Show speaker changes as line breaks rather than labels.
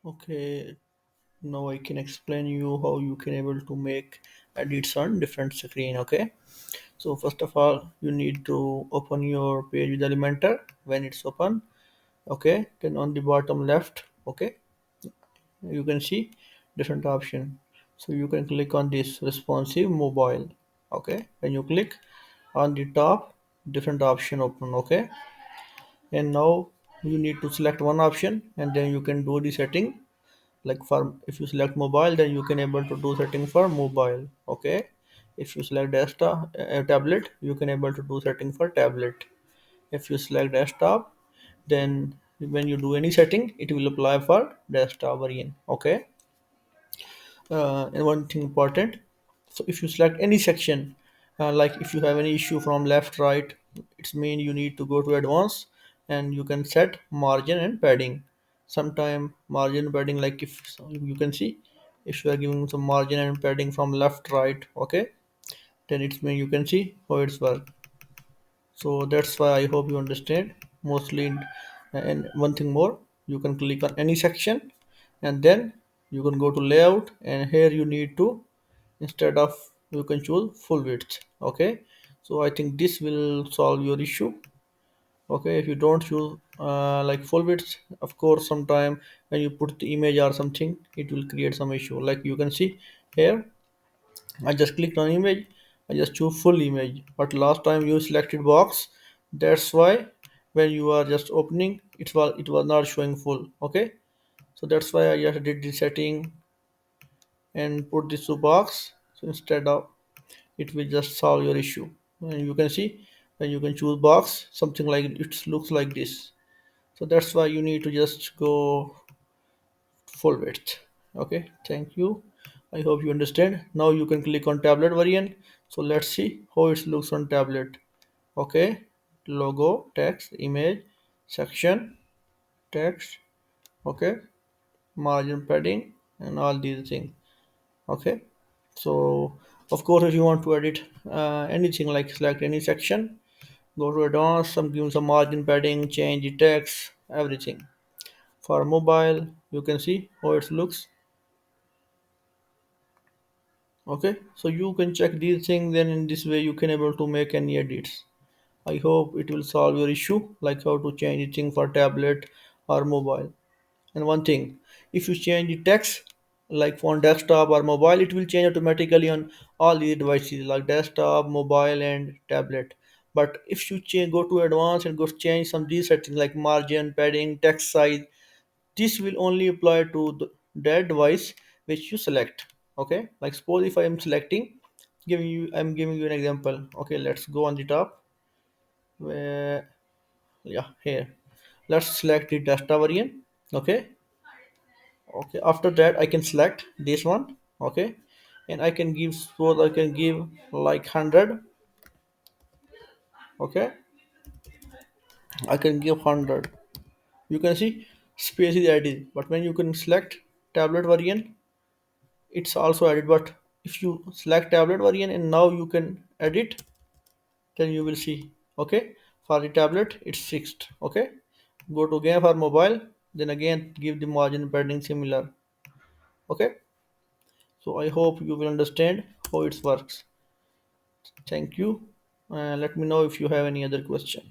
Okay, now I can explain you how you can able to make edits on different screen. Okay, so first of all, you need to open your page with Elementor. When it's open, okay, then on the bottom left, okay, you can see different option. So you can click on this responsive mobile. Okay, when you click on the top, different option open. Okay, and now you need to select one option and then you can do the setting. Like for if you select mobile, then you can able to do setting for mobile. Okay, if you select desktop tablet, you can able to do setting for tablet. If you select desktop, then when you do any setting, it will apply for desktop version. Okay, and one thing important, so if you select any section, like if you have any issue from left right, it's mean you need to go to advanced and you can set margin and padding. Sometime margin and padding, like if you can see, if you are giving some margin and padding from left right, okay, then it's mean you can see how it's work. So that's why I hope you understand mostly. And one thing more, you can click on any section and then you can go to layout, and here you need to, instead of, you can choose full width. Okay, so I think this will solve your issue. Okay, if you don't choose like full width, of course sometime when you put the image or something, it will create some issue. Like you can see here, I just clicked on image, I just choose full image. But last time you selected box, that's why when you are just opening, it was not showing full. Okay, so that's why I just did the setting and put this to box. So instead of, it will just solve your issue. And you can see when you can choose box, something like it looks like this. So that's why you need to just go full width. Okay, thank you, I hope you understand. Now you can click on tablet variant. So let's see how it looks on tablet. Okay, logo, text, image, section, text, okay, margin, padding, and all these things. Okay, so of course if you want to edit anything, like select any section, go to advanced, some give some margin, padding, change the text, everything. For mobile, you can see how it looks. Okay, so you can check these things, then in this way you can able to make any edits. I hope it will solve your issue, like how to change the thing for tablet or mobile. And one thing, if you change the text, like on desktop or mobile, it will change automatically on all these devices like desktop, mobile, and tablet. But if you change, go to advanced and go change some these settings like margin, padding, text size, this will only apply to that device which you select. Okay, like suppose if I am selecting, I'm giving you an example. Okay, let's go on the top where, yeah, here, let's select the desktop variant. Okay, okay, after that I can select this one. Okay, and I can give, suppose I can give like 100. Okay, I can give 100. You can see space is added, but when you can select tablet variant, it's also added. But if you select tablet variant and now you can edit, then you will see. Okay, for the tablet it's fixed. Okay, go to again for mobile, then again give the margin padding similar. Okay, so I hope you will understand how it works. Thank you. Let me know if you have any other question.